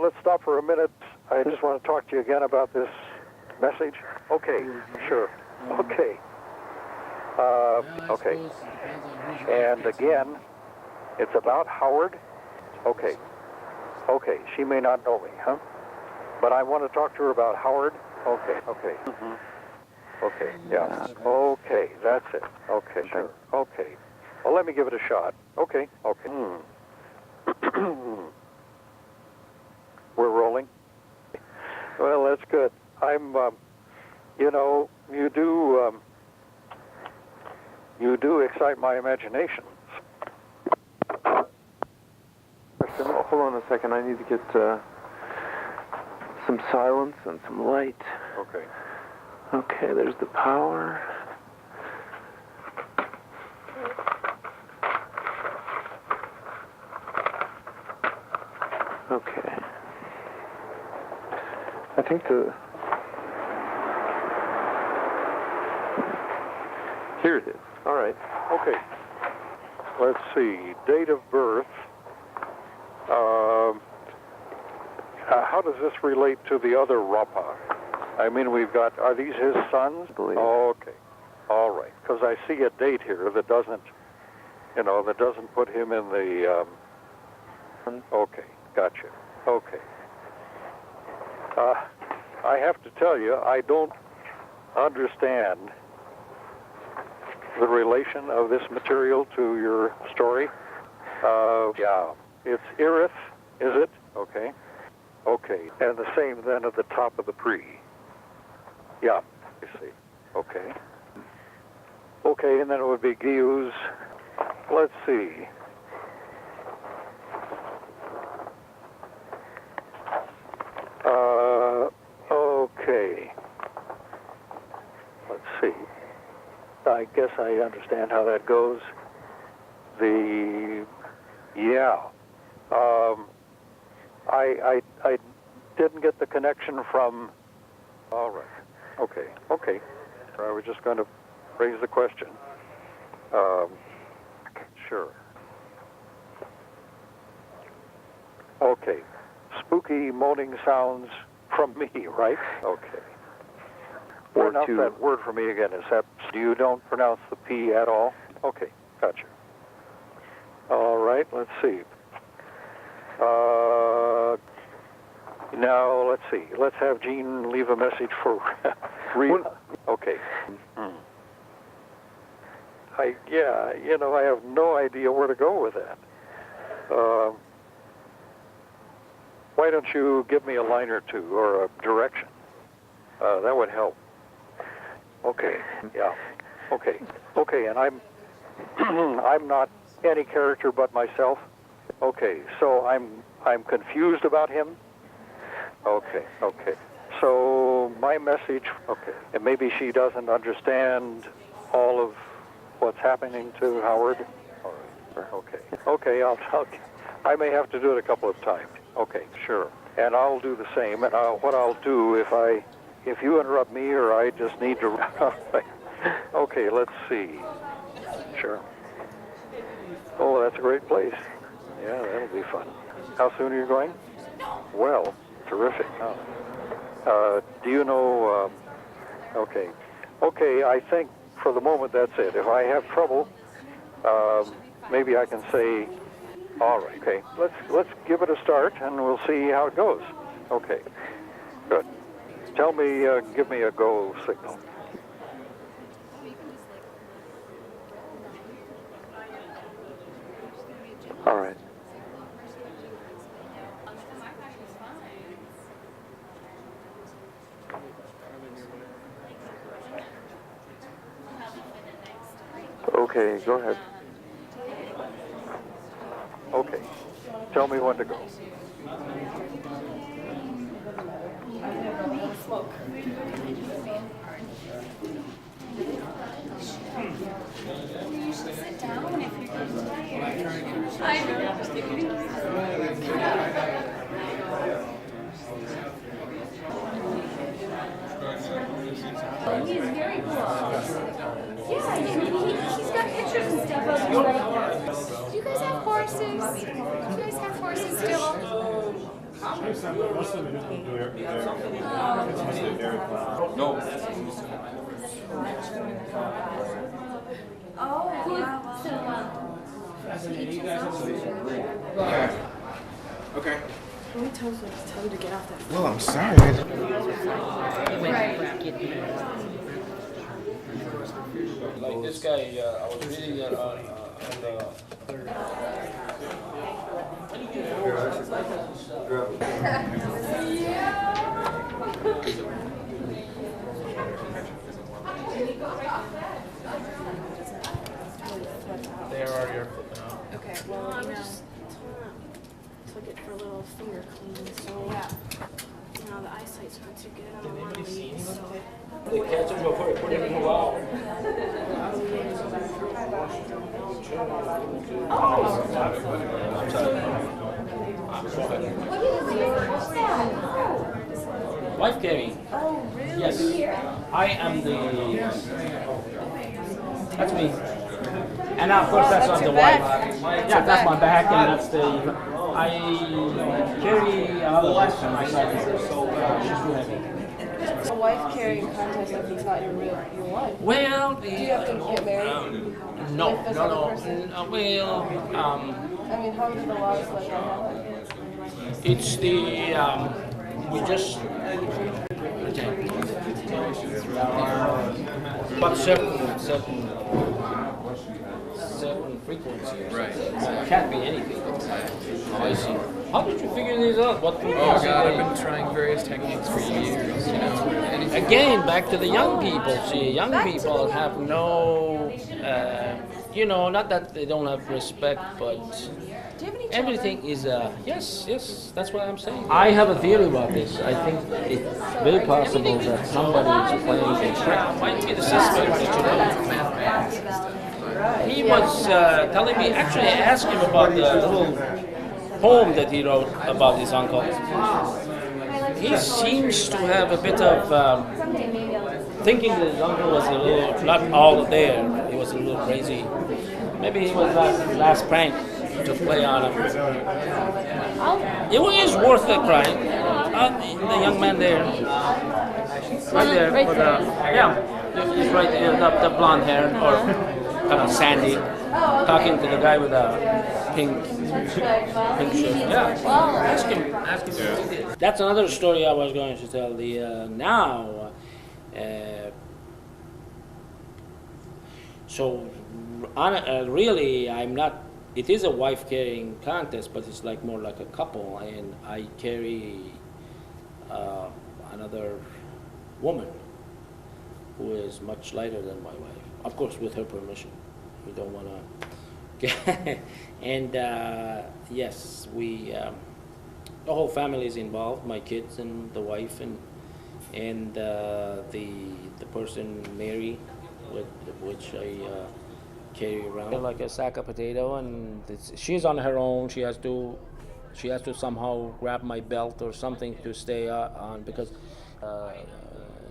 let's stop for a minute. I just want to talk to you again about this message. Okay, sure. Okay. Okay. And again, it's about Howard. Okay. Okay, she may not know me, huh? But I want to talk to her about Howard. Okay, okay. Okay, yeah. Okay, that's it. Okay, sure. Okay. Well, let me give it a shot. Okay, okay. We're rolling? Well, that's good. I'm, you know, you do excite my imagination. Oh, hold on a second. I need to get some silence and some light. Okay. Okay, there's the power. Okay. I think here it is. All right. Okay. Let's see. Date of birth. How does this relate to the other Rapach? I mean, we've got, are these his sons? I believe. Oh, okay. All right. Because I see a date here that doesn't, you know, that doesn't put him in the, okay. Gotcha. Okay. I have to tell you, I don't understand the relation of this material to your story. Yeah. It's Irith, is it? Okay. Okay. And the same then at the top of the pre. Yeah, I see. Okay. Okay, and then it would be Gius. Let's see. Okay. Let's see. I guess I understand how that goes. Yeah. I didn't get the connection from... All right. Okay. Okay. I was just going to raise the question. Sure. Okay. Spooky moaning sounds from me, right? Okay. Pronounce that word for me again. Is that, you don't pronounce the P at all? Okay, gotcha. All right, let's see. Now, let's see. Let's have Jean leave a message for Rita. Okay. Yeah, you know, I have no idea where to go with that. Why don't you give me a line or two or a direction? That would help. Okay. Yeah. Okay. Okay. And I'm not any character but myself. Okay. So I'm confused about him. Okay. Okay. So my message. Okay. And maybe she doesn't understand all of what's happening to Howard. All right. Okay. Okay. I may have to do it a couple of times. Okay. Sure. And I'll do the same. And what I'll do if you interrupt me or I just need to... Okay, let's see. Sure. Oh, that's a great place. Yeah, that'll be fun. How soon are you going? Well, terrific. Do you know... okay. Okay, I think for the moment that's it. If I have trouble, maybe I can say, all right, okay, let's give it a start and we'll see how it goes. Okay, good. Tell me, give me a go signal. All right. Okay, go ahead. Okay. Tell me when to go. Sit down if you're He is very cool. Yeah, he's got pictures and stuff of him. Like, do you guys have horses? Do you guys have horses still? No. Okay. How many times do I just tell you to get off that? Well, I'm sorry. Like this guy, I was reading it on the. There are your flipping out. Okay, well, took it for a little finger clean, so yeah. The eyesight's not too good. I don't want to leave, so. They catch him before they put him in the wall. Wife Kerry. Oh, really? Yes. I am the. That's me. And of course that's on the wife. Yeah, that's my back, and that's the. I carry another wife on my side. She's too heavy. A wife carrying contest if it's not your wife. Well, Do you have to get married? no. Well, Well, I mean, how did the laws let that happen? it's the we just. But certain frequencies. Right. It can't be anything. Oh, I see. How did you figure these out? What? Oh God, I've been trying various techniques for years. You know, anything. Again, back to the young people. See, young people have no, not that they don't have respect, but Do you have any everything is yes, that's what I'm saying. I have a theory about this. I think it's very possible that somebody is playing a trick. Might be the suspect that you know. He was telling me, actually I asked him about the little poem that he wrote about his uncle. He seems to have a bit of thinking that his uncle was a little, not all there, he was a little crazy. Maybe he was last prank to play on him. It is worth the crying. The young man there. Right there. With he's right there, the blonde hair, or kind of sandy, talking to the guy with a pink shirt. Yeah, ask him. That's another story I was going to tell. The really, I'm not. It is a wife carrying contest, but it's like more like a couple, and I carry another woman who is much lighter than my wife. Of course, with her permission. We don't want to get. And yes, the whole family is involved. My kids and the wife and the person Mary, with which I carry around like a sack of potato, and she's on her own. She has to somehow grab my belt or something to stay on, because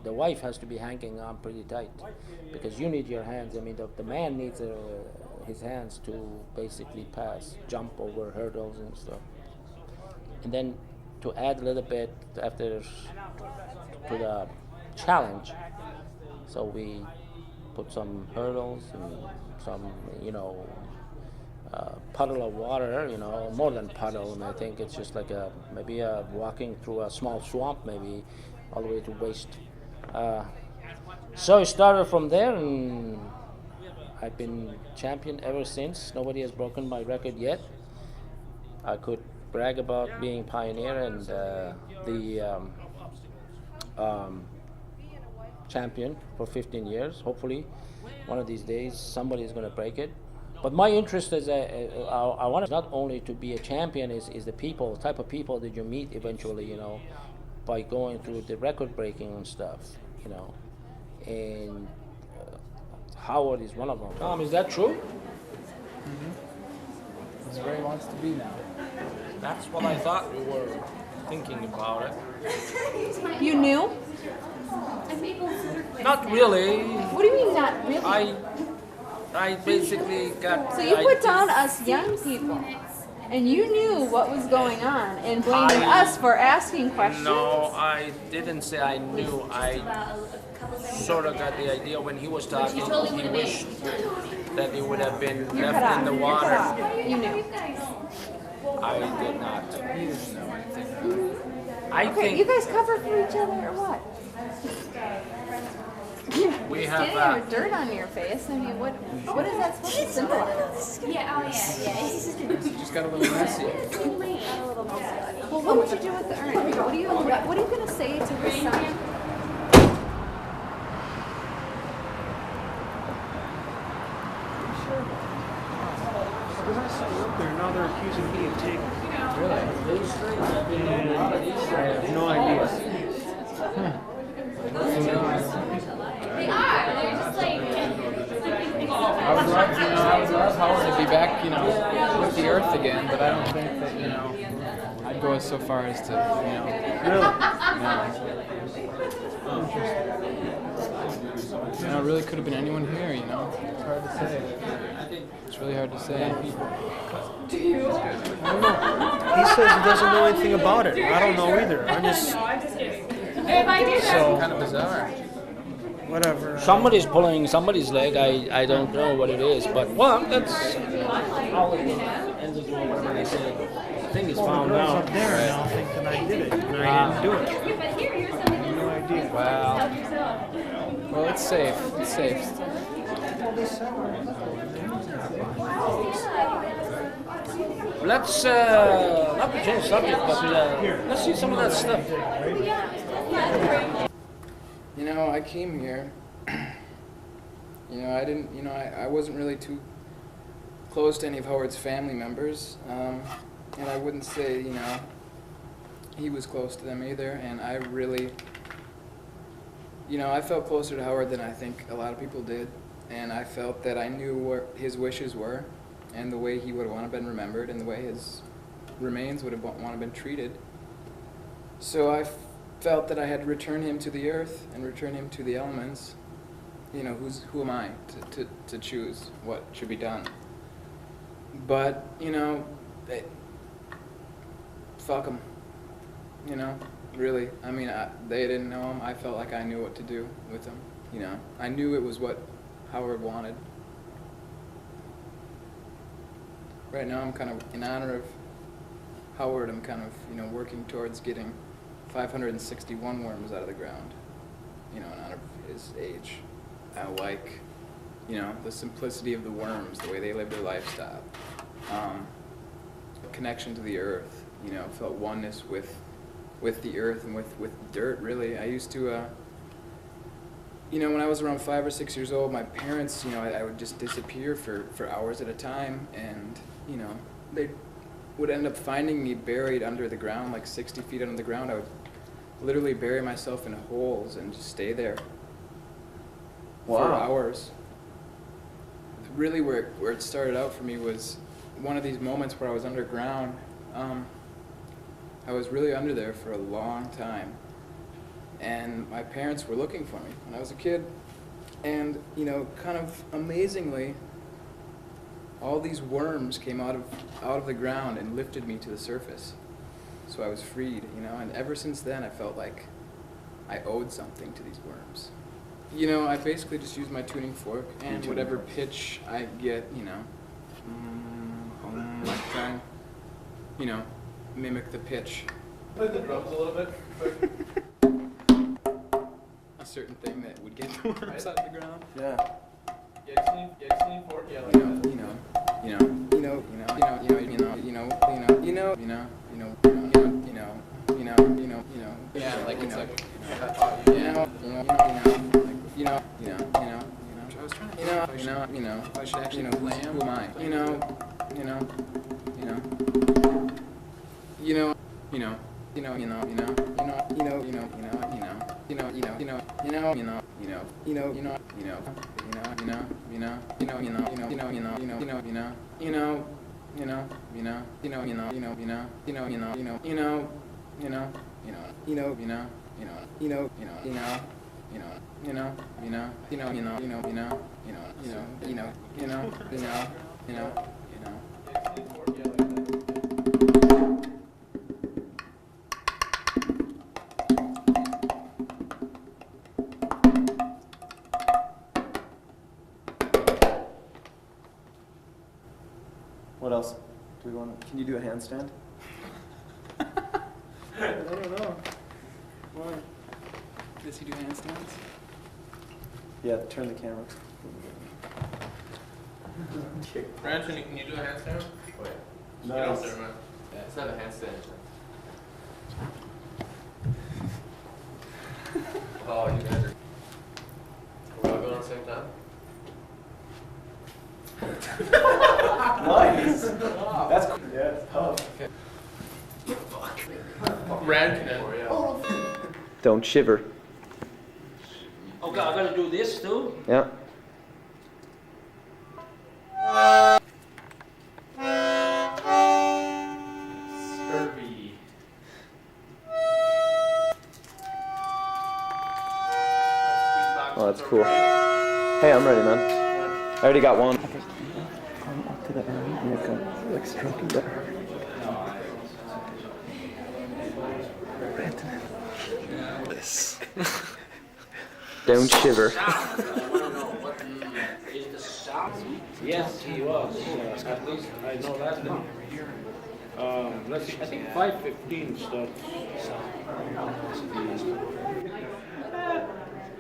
the wife has to be hanging on pretty tight, because you need your hands. I mean, the man needs his hands to basically jump over hurdles and stuff. And then to add a little bit to the challenge, so we put some hurdles and some, puddle of water, more than puddle, and I think it's just like maybe walking through a small swamp, maybe all the way to waist. So it started from there, and I've been champion ever since. Nobody has broken my record yet. I could brag about being pioneer and the champion for 15 years. Hopefully, one of these days, somebody is going to break it. But my interest is, I want not only to be a champion, is the people, type of people that you meet eventually, by going through the record breaking and stuff, and Howard is one of them. Tom, is that true? That's where he wants to be now. That's what I thought we were thinking about it. You knew? Not really. What do you mean not really? I basically got. So you put down us young people. And you knew what was going on and blaming us for asking questions? No, I didn't say I knew. I sort of got the idea when he was talking. He wished that it would have been left in the water. You knew. I did not. He doesn't know anything. I Okay, think you guys cover for each other or what? we Standing there have. with dirt on your face. I mean, what is that supposed to symbolize? Yeah, oh yeah. Just got a little messy. Well, what would you do with the urn? What are you going to say to his son? Because I saw you up there, now they're accusing me of taking it. Really? And I have no idea. They are. They're just like. I would love Howard to be back, with the Earth again, but I don't think that, I'd go so far as to, it really could have been anyone here, It's hard to say. It's really hard to say. I don't know. He says he doesn't know anything about it. I don't know either. I'm just... If I do that. So, Kind of bizarre. whatever. Somebody's pulling somebody's leg. I don't know what it is, but well, that's how it ends up doing whatever they say. The thing is Well, the found girls out. up there now think that I did it, and I didn't do it. But here, you're something. No idea. Well, it's safe. It's safe. Let's not to change subject, but let's see some of that stuff. I came here. I didn't. I wasn't really too close to any of Howard's family members, and I wouldn't say he was close to them either. And I really, I felt closer to Howard than I think a lot of people did, and I felt that I knew what his wishes were, and the way he would want to have been remembered, and the way his remains would have want to have been treated. So I felt that I had to return him to the earth and return him to the elements. Who am I to choose what should be done? But fuck them. Really. I mean, they didn't know him. I felt like I knew what to do with him. I knew it was what Howard wanted. Right now, I'm kind of, in honor of Howard, I'm kind of, working towards getting 561 worms out of the ground, in honor of his age. I like, the simplicity of the worms, the way they live their lifestyle. Connection to the earth, felt oneness with the earth and with dirt, really. I used to, when I was around 5 or 6 years old, my parents, I would just disappear for hours at a time, and, they would end up finding me buried under the ground, like 60 feet under the ground. I would literally bury myself in holes and just stay there for hours. Really, where it started out for me was one of these moments where I was underground. I was really under there for a long time, and my parents were looking for me when I was a kid, and kind of amazingly, all these worms came out of the ground and lifted me to the surface. So I was freed, and ever since then I felt like I owed something to these worms. I basically just use my tuning fork and whatever pitch I get, I try and, mimic the pitch. Play the drums a little bit. A certain thing that would get the worms out of the ground. Yeah. Explain fork, yeah, like that. Yeah, like it's like, I was trying to think if I should actually play him. Who am I? Can you do a handstand? I don't know. Why? Does he do handstands? Yeah, turn the camera. Rantanen, can you do a handstand? Oh, yeah. Get out there, man. Yeah, it's not a handstand. Oh, you guys are. Are we all going at the same time? Nice. That's cool. Yeah, it's tough. Okay. Rantanen. Don't shiver. Okay, I gotta do this too? Yeah. Scurvy. Oh, that's cool. Hey, I'm ready, man. I already got one. Come up to the end and make a like stroking better. This. Don't shiver. Yes, he was. At least I know that now. Let's see, I think 5:15 starts.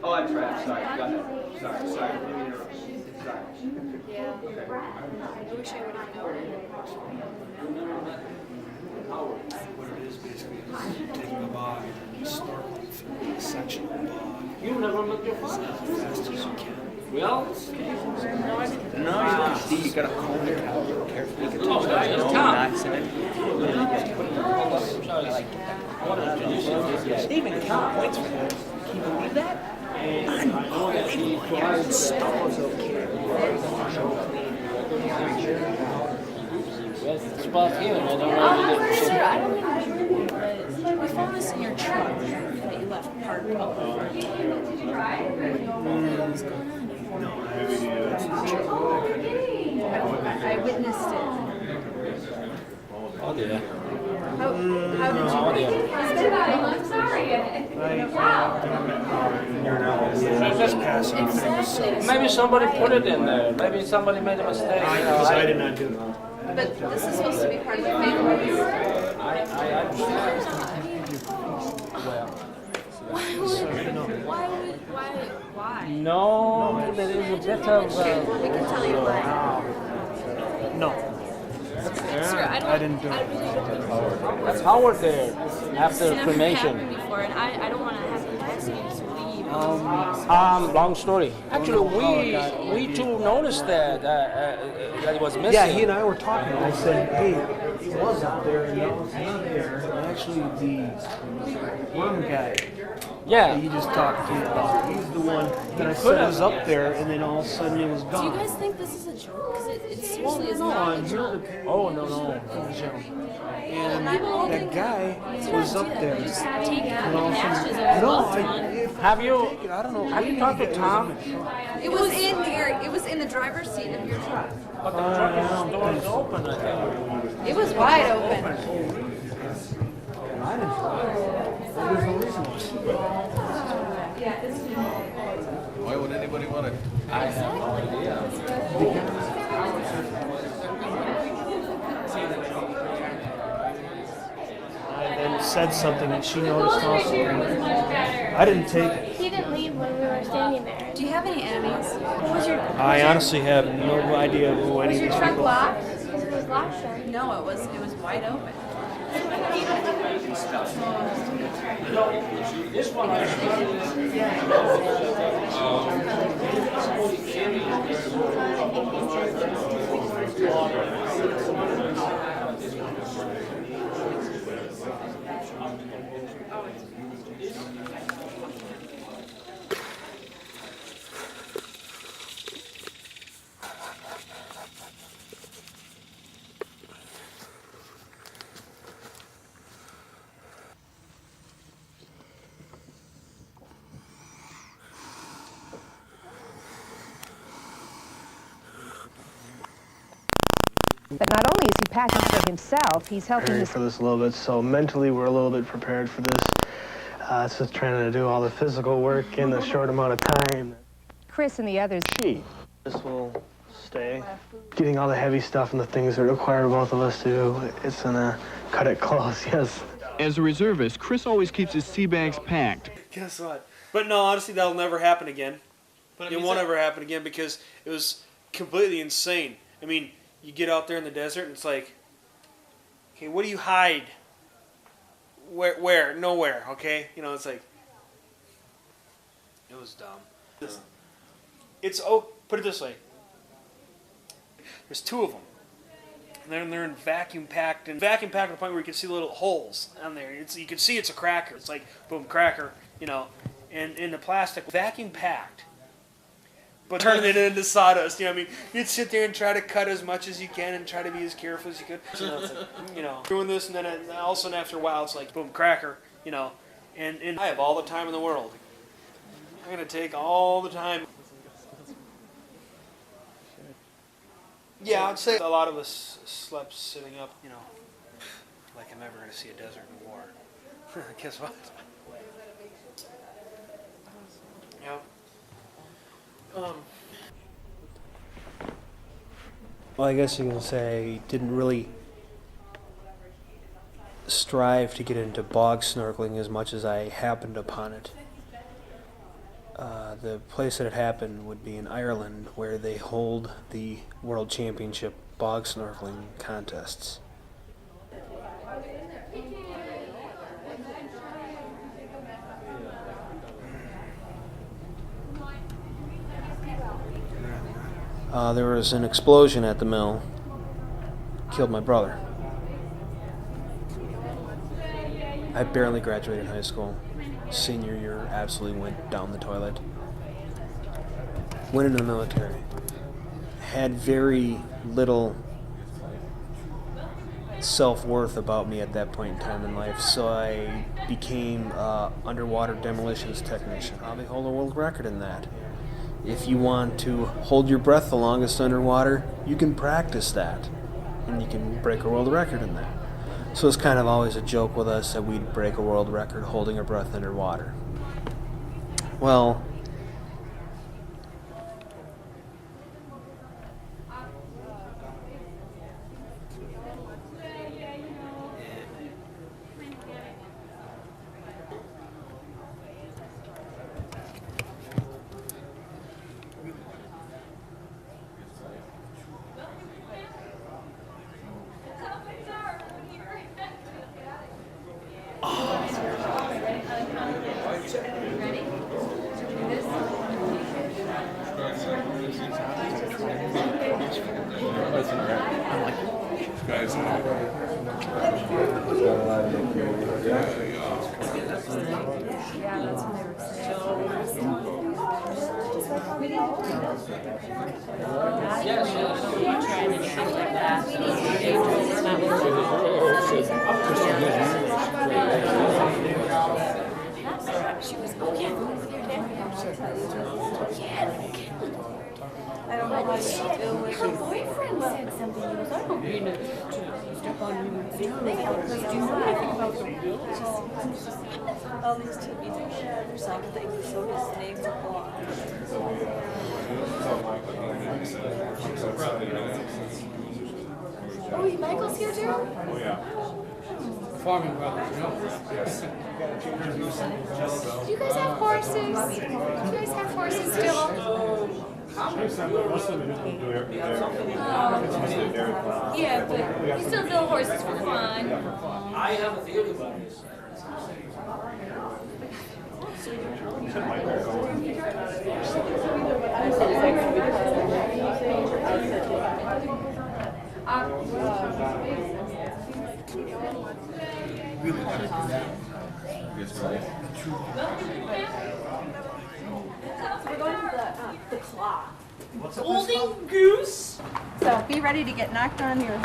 Oh, I'm trapped. Sorry. Go ahead. Sorry. Let me interrupt. Sorry. Yeah. I wish I would have known. What it is basically is taking a bog and snorkeling through a section of the bog You never met your father? as fast as you can. Well? No, you don't see. You gotta comb your cow real carefully. You can Oh, touch that it. is No Tom. accident. They even count points for that. Can you believe that? Unbelievable. Stars okay. Well, it's spot here, and I don't know. Sir, I don't mean to but we found this in your truck that you left parked up. What's going on? I witnessed it. Oh, dear. How did you? Oh, dear. I'm sorry. Just passing things. Maybe somebody put it in there. Maybe somebody made a mistake. I did not do that. But this is supposed to be part of the family. I understand. Why? No, there is a bit of. We can tell you why. No. Sir, I didn't do it. I really don't. That's Howard there after It's never cremation. happened before, and I don't want to have to ask you to leave. Long story. Actually, we too noticed that it was missing. Yeah, he and I were talking. I said, hey, he was out there, and now he's not there. And actually, the worm guy Yeah. that you just talked to about, he's the one that I said was up there, and then all of a sudden it was Do you gone. guys think this is a joke? Because it seriously is No, not I'm a here joke. to Oh, no. And that guy was up there. You just take And all of a ashes sudden, of no, loved one. Have you I don't know. have you talked to Tom? It was in here. It was in the driver's seat of your truck. But the truck door is open, I think. It was wide open. I didn't. There's no reason. Why would anybody want to? I have no idea. I then said something and she noticed also. I didn't take it. He didn't leave when we were standing there. Do you have any enemies? Was your I honestly have no idea who any of these truck people locked? Because it was locked then. No, it was wide open. This one But not only is he packing for himself, he's helping his... for this a little bit, so mentally we're a little bit prepared for this. It's just trying to do all the physical work in the short amount of time. Chris and the others... This will stay. Getting all the heavy stuff and the things that require both of us to do, it's gonna cut it close, yes. As a reservist, Chris always keeps his sea bags packed. Guess what? But no, honestly, that'll never happen again. But It won't ever happen again because it was completely insane. I mean, you get out there in the desert and it's like, okay, what do you hide? Where? Nowhere, okay? You know, it's like, it was dumb. It's, put it this way. There's 2 of them. And they're in vacuum packed to the point where you can see little holes on there. You can see it's a cracker. It's like, boom, cracker, you know, and in the plastic, vacuum packed. But turning it into sawdust, you know what I mean? You'd sit there and try to cut as much as you can and try to be as careful as you could. You know, it's like, you know, doing this, and then all of a sudden after a while, it's like, boom, cracker, you know. And I have all the time in the world. I'm going to take all the time. Yeah, I'd say a lot of us slept sitting up, you know, like I'm never going to see a desert in war. Guess what? Yeah. Well, I guess you can say didn't really strive to get into bog snorkeling as much as I happened upon it. The place that it happened would be in Ireland, where they hold the World Championship bog snorkeling contests. There was an explosion at the mill, killed my brother. I barely graduated high school. Senior year absolutely went down the toilet. Went into the military. Had very little self-worth about me at that point in time in life, so I became an underwater demolitions technician. They hold a world record in that. If you want to hold your breath the longest underwater, you can practice that, and you can break a world record in that. So it's kind of always a joke with us that we'd break a world record holding our breath underwater. Well, I don't know why she do it. Her boyfriend said something. He goes, I don't mean to step on you. All these TV or something. So his name's a block. Oh, Michael's here too? Oh, yeah. Farming brothers, you know? Yes. Do you guys have horses? Do you guys have horses still? Yeah, but we still build horses for fun. I have a theory about this. Really we're going to the claw. Golden goose. So be ready to get knocked on your